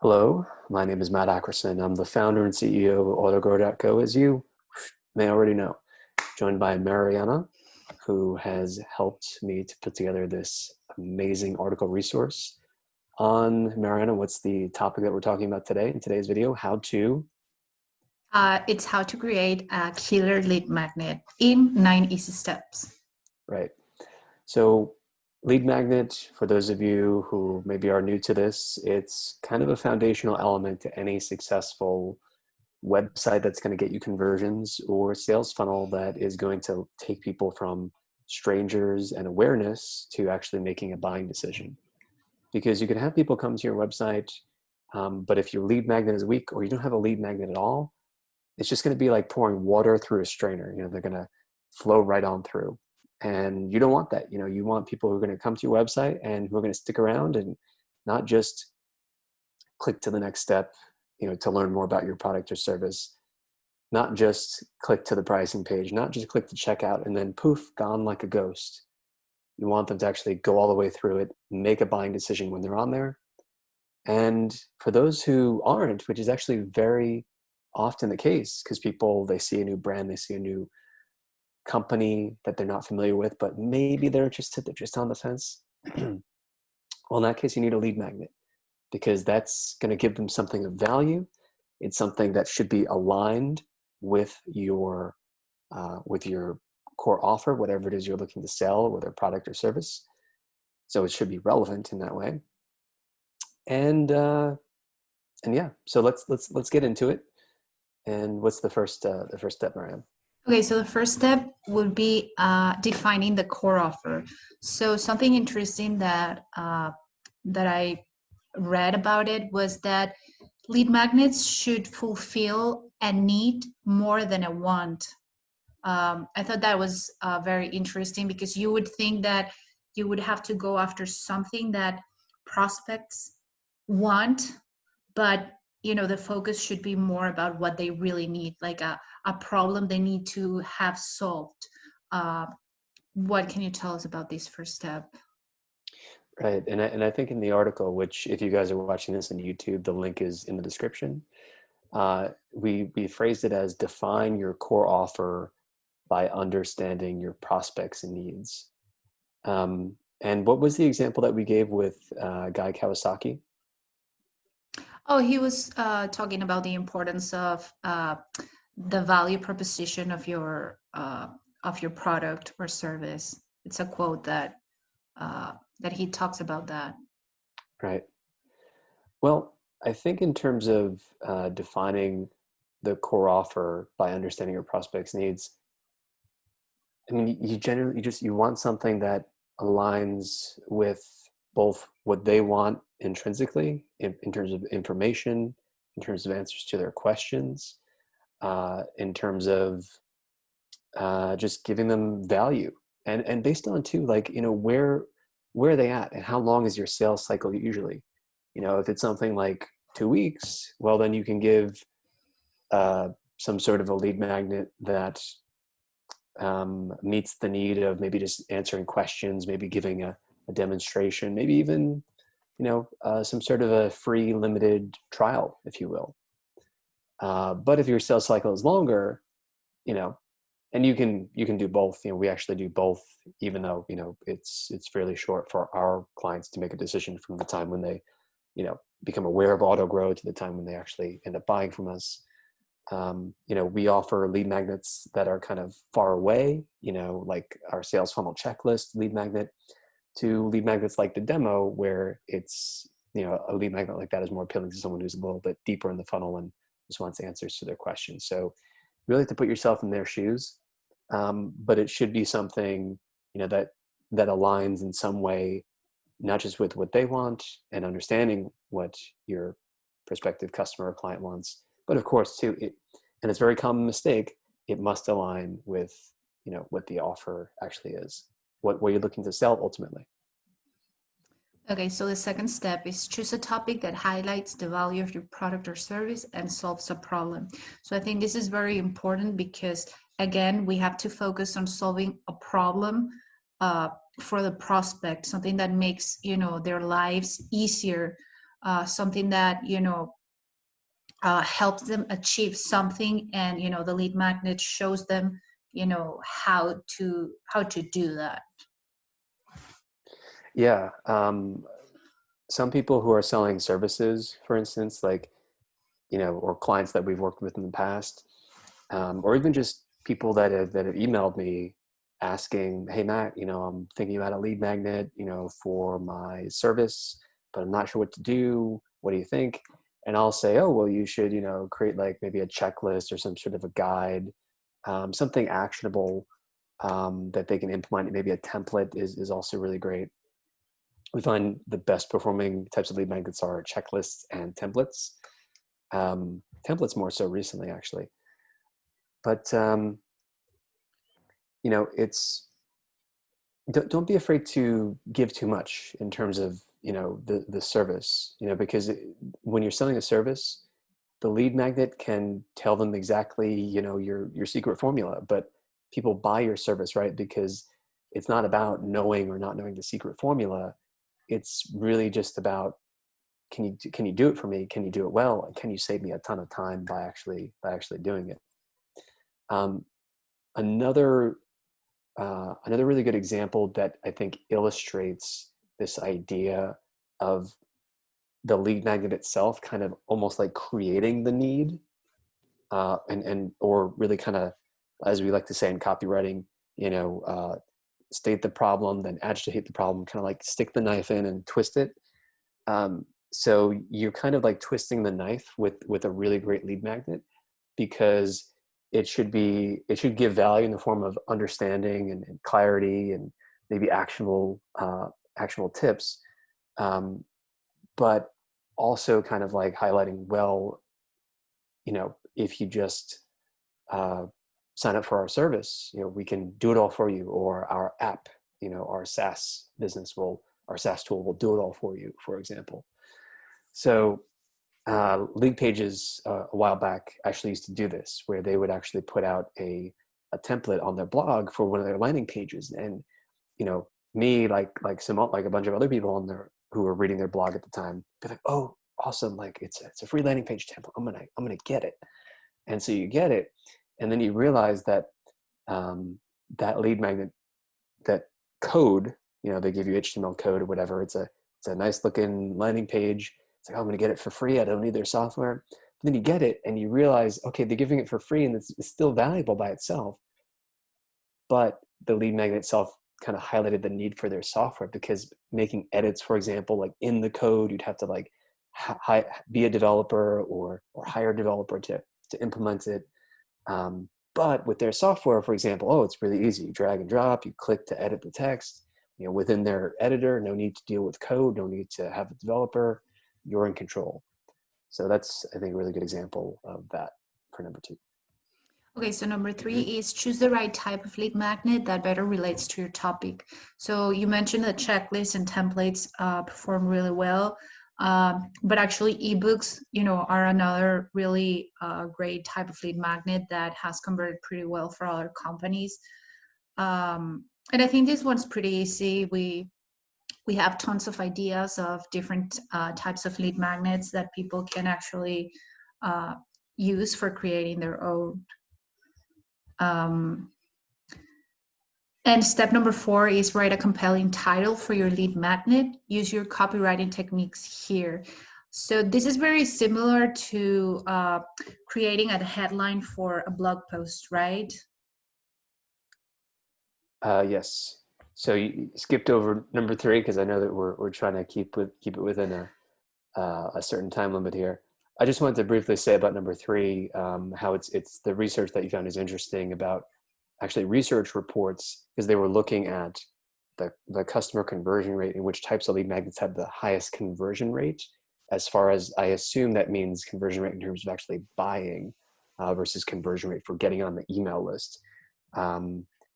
Hello, my name is Matt Ackerson. I'm the founder and CEO of AutoGrow.co, as you may already know, joined by Mariana, who has helped me to put together this amazing article resource on, Mariana, what's the topic that we're talking about today in today's video? How to, It's how to create a killer lead magnet in 9 easy steps. right? So lead magnet, for those of you who maybe are new to this, it's kind of a foundational element to any successful website that's going to get you conversions or sales funnel that is going to take people from strangers and awareness to actually making a buying decision. Because you can have people come to your website, but if your lead magnet is weak or you don't have a lead magnet at all, it's just going to be like pouring water through a strainer. They're going to flow right on through. And you don't want that. You want people who are going to come to your website and who are going to stick around and not just click to the next step, to learn more about your product or service, not just click to the pricing page, not just click to checkout and then poof, gone like a ghost. You want them to actually go all the way through it, make a buying decision when they're on there. And for those who aren't, which is actually very often the case, because they see a new brand, they see a new company that they're not familiar with, but maybe they're interested, they're just on the fence. Well, in that case, you need a lead magnet, because that's going to give them something of value. It's something that should be aligned with your core offer, whatever it is you're looking to sell, whether product or service. So it should be relevant in that way. And yeah, so let's get into it. And what's the first step, Mariam? Okay, so the first step would be defining the core offer. So something interesting that I read about it was that lead magnets should fulfill a need more than a want. I thought that was very interesting, because you would think that you would have to go after something that prospects want, but the focus should be more about what they really need, like a problem they need to have solved. What can you tell us about this first step? Right, and I think in the article, which if you guys are watching this on YouTube, the link is in the description. We phrased it as define your core offer by understanding your prospects and needs. And what was the example that we gave with Guy Kawasaki? Oh, he was talking about the importance of the value proposition of your product or service. It's a quote that he talks about that. Right. Well, I think in terms of defining the core offer by understanding your prospects' needs, I mean, you want something that aligns with both what they want intrinsically in terms of information, in terms of answers to their questions, in terms of just giving them value, and based on too, like, where are they at and how long is your sales cycle usually. If it's something like 2 weeks, well, then you can give some sort of a lead magnet that meets the need of maybe just answering questions, maybe giving a demonstration, maybe even some sort of a free limited trial, if you will. But if your sales cycle is longer, and you can do both. We actually do both, even though it's fairly short for our clients to make a decision from the time when they become aware of AutoGrow to the time when they actually end up buying from us. We offer lead magnets that are kind of far away, like our sales funnel checklist lead magnet, to lead magnets like the demo, where it's, a lead magnet like that is more appealing to someone who's a little bit deeper in the funnel and just wants answers to their questions. So you really have to put yourself in their shoes. But it should be something, that aligns in some way, not just with what they want and understanding what your prospective customer or client wants, but of course too, and it's a very common mistake, it must align with, what the offer actually is, what you're looking to sell ultimately. Okay, so the second step is choose a topic that highlights the value of your product or service and solves a problem. So I think this is very important, because again, we have to focus on solving a problem for the prospect, something that makes their lives easier, something that, helps them achieve something, and, the lead magnet shows them, how to do that. Yeah. Some people who are selling services, for instance, like, or clients that we've worked with in the past, or even just people that have emailed me asking, "Hey Matt, I'm thinking about a lead magnet, for my service, but I'm not sure what to do. What do you think?" And I'll say, "Oh, well, you should, create like maybe a checklist or some sort of a guide, something actionable that they can implement. Maybe a template is also really great." We find the best performing types of lead magnets are checklists and templates. Templates more so recently, actually. But it's don't be afraid to give too much in terms of the service. Because when you're selling a service, the lead magnet can tell them exactly your secret formula. But people buy your service, right? Because it's not about knowing or not knowing the secret formula. It's really just about, can you do it for me? Can you do it well? And can you save me a ton of time by actually doing it? Um, another another really good example that I think illustrates this idea of the lead magnet itself, kind of almost like creating the need, and or really kind of, as we like to say in copywriting, state the problem, then agitate the problem, kind of like stick the knife in and twist it. So you're kind of like twisting the knife with a really great lead magnet, because it should give value in the form of understanding and clarity and maybe actionable tips, but also kind of like highlighting, well, if you just uh, sign up for our service, we can do it all for you, or our app, our SaaS tool will do it all for you, for example. So league pages a while back actually used to do this, where they would actually put out a template on their blog for one of their landing pages. And me, like a bunch of other people on there who were reading their blog at the time, be like, "Oh, awesome, like it's a free landing page template, I'm gonna get it." And so you get it, and then you realize that that lead magnet, that code, they give you HTML code or whatever. It's a nice looking landing page. It's like, "Oh, I'm going to get it for free. I don't need their software." But then you get it and you realize, okay, they're giving it for free, and it's still valuable by itself. But the lead magnet itself kind of highlighted the need for their software, because making edits, for example, like in the code, you'd have to like be a developer or hire a developer to implement it. But with their software, for example, oh, it's really easy. You drag and drop, you click to edit the text, within their editor, no need to deal with code, no need to have a developer, you're in control. So that's, I think, a really good example of that for number 2. Okay, so number 3 is choose the right type of lead magnet that better relates to your topic. So you mentioned that checklists and templates perform really well, but actually ebooks, are another really great type of lead magnet that has converted pretty well for other companies. And I think this one's pretty easy. We have tons of ideas of different types of lead magnets that people can actually use for creating their own. And step number 4 is write a compelling title for your lead magnet. Use your copywriting techniques here. So this is very similar to creating a headline for a blog post, right? Yes. So you skipped over number 3, because I know that we're trying to keep it within a certain time limit here. I just wanted to briefly say about number 3, how it's the research that you found is interesting about actually research reports, because they were looking at the customer conversion rate and which types of lead magnets have the highest conversion rate, as far as, I assume that means conversion rate in terms of actually buying versus conversion rate for getting on the email list.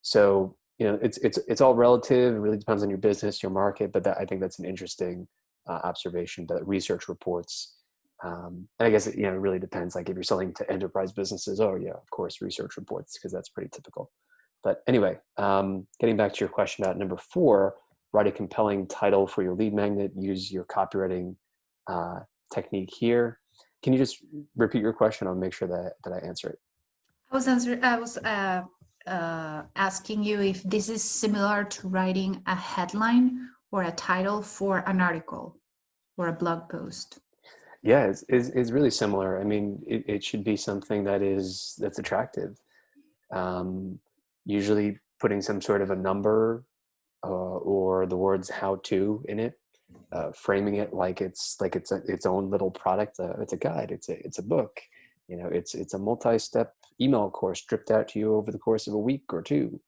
So it's all relative. It really depends on your business, your market, but I think that's an interesting observation that research reports. And I guess it really depends. Like if you're selling to enterprise businesses, oh yeah, of course, research reports, because that's pretty typical. But anyway, getting back to your question about number 4, write a compelling title for your lead magnet. Use your copywriting technique here. Can you just repeat your question? I'll make sure that I answer it. I was asking you if this is similar to writing a headline or a title for an article or a blog post. Yeah, it's really similar. I mean, it should be something that's attractive. Um, Usually putting some sort of a number or the words "how to" in it, framing it like it's its own little product. It's a guide. It's a book. You know, it's a multi-step email course stripped out to you over the course of a week or two.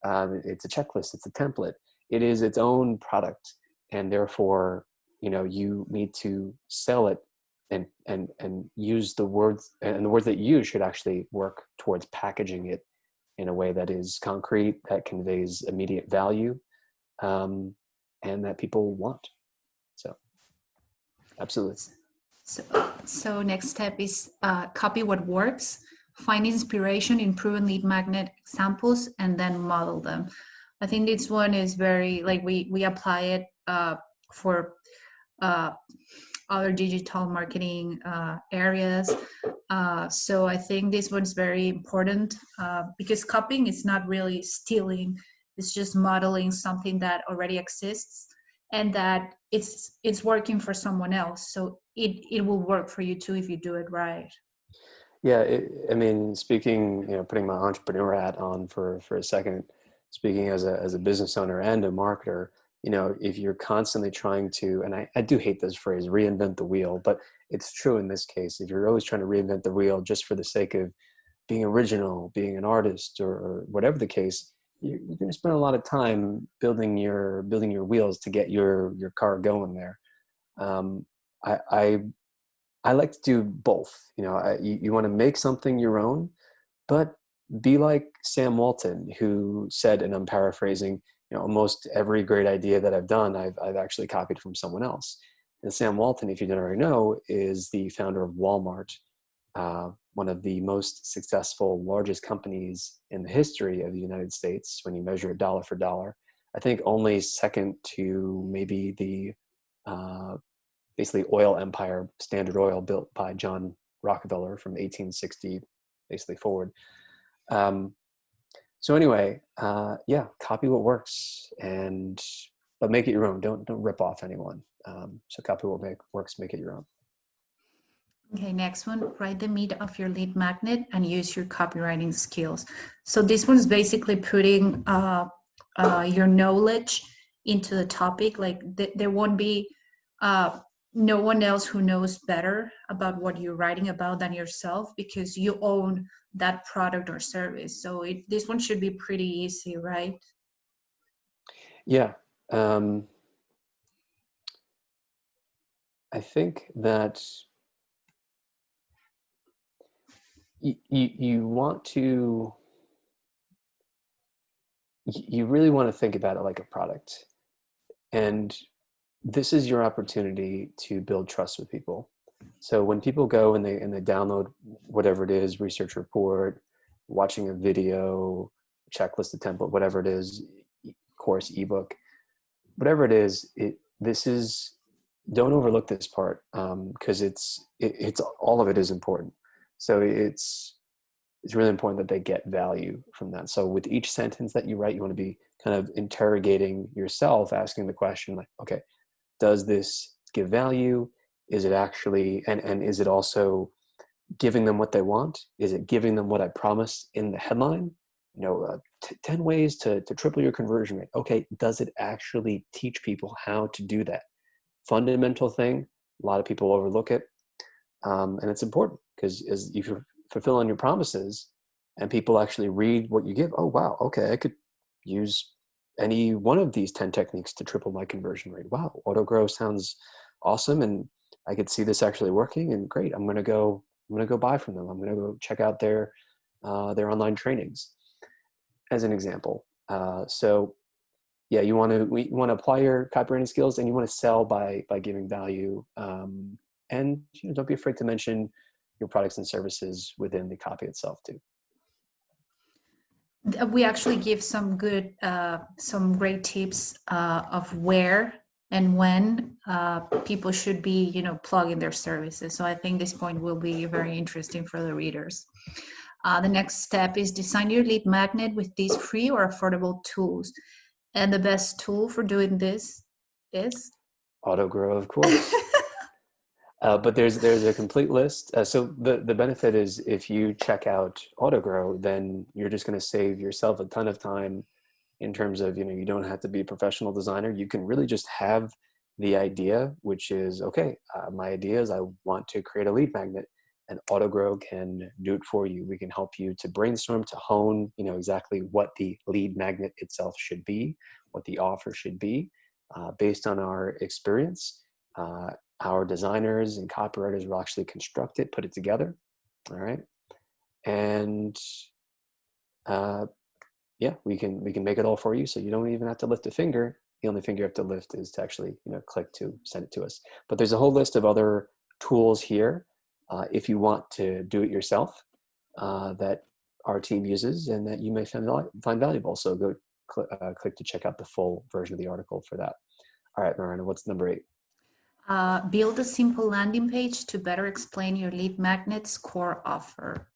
It's a checklist. It's a template. It is its own product, and therefore, you know, you need to sell it and use the words, and the words that you use should actually work towards packaging it in a way that is concrete, that conveys immediate value, um, and that people want. So, absolutely. So, so next step is copy what works, find inspiration in proven lead magnet examples, and then model them. I think this one is very, like, we apply it for other digital marketing areas. So I think this one's very important because copying is not really stealing, it's just modeling something that already exists and that it's working for someone else. So it will work for you too if you do it right. Yeah, I mean, speaking, you know, putting my entrepreneur hat on for a second, speaking as a business owner and a marketer, you know, if you're constantly trying to, and I do hate this phrase, reinvent the wheel, but it's true in this case. If you're always trying to reinvent the wheel just for the sake of being original, being an artist, or whatever the case, you're going to spend a lot of time building your wheels to get your car going there. Um, I I like to do both. You know, you want to make something your own, but be like Sam Walton, who said, and I'm paraphrasing, you know, almost every great idea that I've done, I've actually copied from someone else. And Sam Walton, if you don't already know, is the founder of Walmart, one of the most successful, largest companies in the history of the United States when you measure it dollar for dollar. I think only second to maybe the basically oil empire, Standard Oil, built by John Rockefeller from 1860 basically forward. Um, so anyway, yeah, copy what works, but make it your own. Don't rip off anyone. So copy what works, make it your own. Okay, next one, write the meat of your lead magnet and use your copywriting skills. So this one's basically putting your knowledge into the topic. Like there won't be no one else who knows better about what you're writing about than yourself because you own that product or service. So this one should be pretty easy, right? Yeah. I think that you want to, you really want to think about it like a product. And this is your opportunity to build trust with people. So when people go and they download whatever it is, research report, watching a video, checklist, a template, whatever it is, course, ebook, whatever it is, don't overlook this part because it's all of it is important. So it's really important that they get value from that. So with each sentence that you write, you want to be kind of interrogating yourself, asking the question like, okay, does this give value? Is it actually, and is it also giving them what they want? Is it giving them what I promised in the headline? You know, 10 ways to triple your conversion rate. Okay, does it actually teach people how to do that? Fundamental thing, a lot of people overlook it. And it's important because as if you're fulfilling your promises and people actually read what you give, oh, wow, okay, I could use any one of these 10 techniques to triple my conversion rate. Wow, AutoGrow sounds awesome. And I could see this actually working and great. I'm going to go buy from them. I'm going to go check out their online trainings as an example. So yeah, you want to apply your copywriting skills and you want to sell by giving value. And don't be afraid to mention your products and services within the copy itself too. We actually give some great tips of where and when people should be, plugging their services. So I think this point will be very interesting for the readers. The next step is design your lead magnet with these free or affordable tools. And the best tool for doing this is? AutoGrow, of course. But there's a complete list. So the benefit is if you check out AutoGrow, then you're just going to save yourself a ton of time in terms of, you don't have to be a professional designer. You can really just have the idea, which is, okay, my idea is I want to create a lead magnet, and AutoGrow can do it for you. We can help you to brainstorm, to hone, exactly what the lead magnet itself should be, what the offer should be, based on our experience. Our designers and copywriters will actually construct it, put it together. All right. And yeah, we can make it all for you. So you don't even have to lift a finger. The only finger you have to lift is to actually, click to send it to us. But there's a whole list of other tools here if you want to do it yourself that our team uses and that you may find valuable. So go click to check out the full version of the article for that. All right, Marina, what's number 8? Build a simple landing page to better explain your lead magnet's core offer.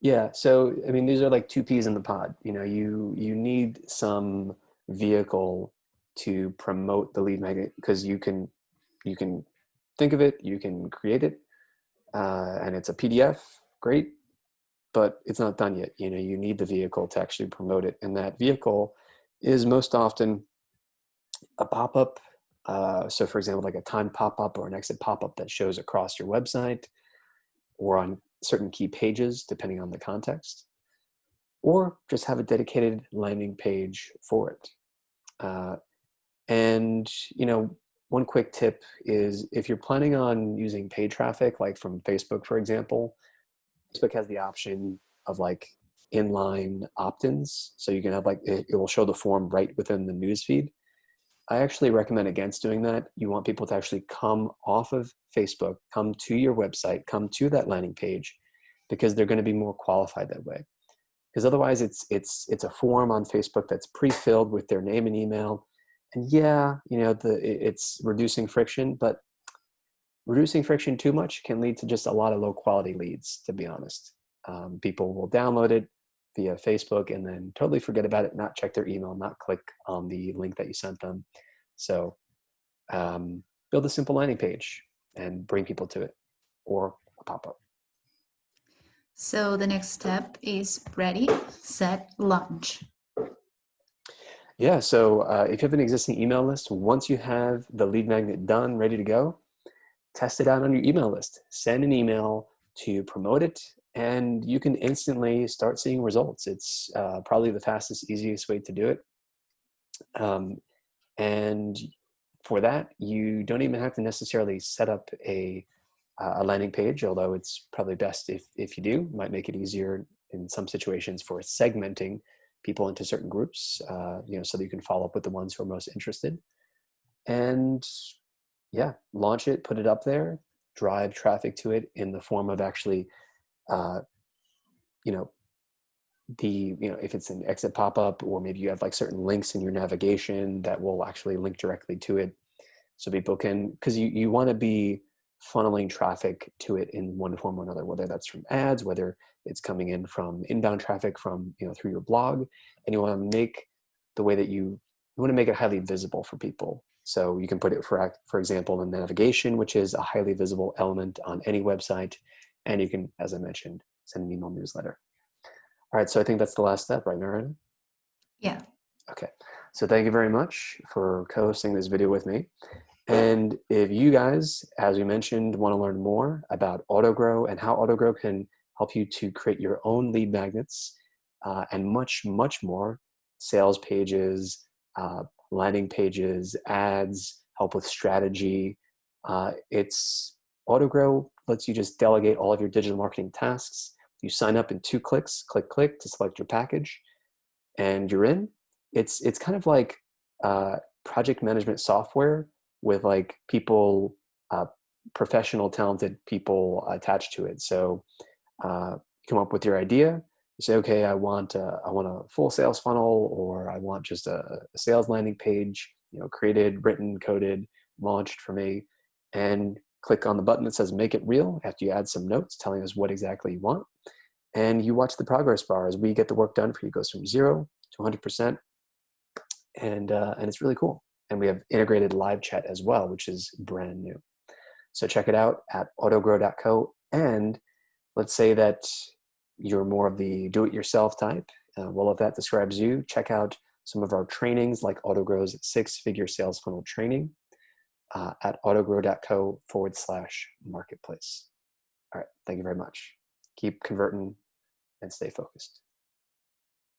Yeah, so I mean, these are like two peas in the pod. You need some vehicle to promote the lead magnet, because you can think of it, you can create it, and it's a PDF, great, but it's not done yet. You need the vehicle to actually promote it, and that vehicle is most often a pop-up. So for example, like a time pop-up or an exit pop-up that shows across your website or on certain key pages, depending on the context, or just have a dedicated landing page for it. And, one quick tip is if you're planning on using paid traffic, like from Facebook, for example, Facebook has the option of like inline opt-ins. So you can have it will show the form right within the newsfeed. I actually recommend against doing that. You want people to actually come off of Facebook, come to your website, come to that landing page, because they're going to be more qualified that way. Because otherwise it's a form on Facebook that's pre-filled with their name and email. And yeah, it's reducing friction, but reducing friction too much can lead to just a lot of low quality leads, to be honest. People will download it via Facebook and then totally forget about it, not check their email, not click on the link that you sent them. So build a simple landing page and bring people to it, or a pop-up. So the next step is ready, set, launch. Yeah, so if you have an existing email list, once you have the lead magnet done, ready to go, test it out on your email list. Send an email to promote it, and you can instantly start seeing results. It's probably the fastest, easiest way to do it. And for that, you don't even have to necessarily set up a landing page, although it's probably best if you do. It might make it easier in some situations for segmenting people into certain groups, so that you can follow up with the ones who are most interested. And yeah, launch it, put it up there, drive traffic to it in the form of actually, if it's an exit pop-up, or maybe you have like certain links in your navigation that will actually link directly to it. So people can, because you want to be funneling traffic to it in one form or another, whether that's from ads, whether it's coming in from inbound traffic from, through your blog, and you want to make the way that you want to make it highly visible for people. So you can put it, for example, in navigation, which is a highly visible element on any website. And you can, as I mentioned, send an email newsletter. All right, so I think that's the last step, right, Narayana? Yeah. Okay, so thank you very much for co-hosting this video with me. And if you guys, as we mentioned, want to learn more about AutoGrow and how AutoGrow can help you to create your own lead magnets and much, much more, sales pages, landing pages, ads, help with strategy, AutoGrow lets you just delegate all of your digital marketing tasks. You sign up in 2 clicks, click to select your package, and you're in. It's kind of like project management software with like people, professional, talented people attached to it. So you come up with your idea. You say, okay, I want a full sales funnel, or I want just a sales landing page. created, written, coded, launched for me, and click on the button that says make it real after you add some notes telling us what exactly you want. And you watch the progress bar as we get the work done for you. It goes from 0 to 100%. And it's really cool. And we have integrated live chat as well, which is brand new. So check it out at autogrow.co. And let's say that you're more of the do-it-yourself type. Well, if that describes you, check out some of our trainings like AutoGrow's 6-figure sales funnel training at autogrow.co/marketplace. All right, thank you very much. Keep converting and stay focused.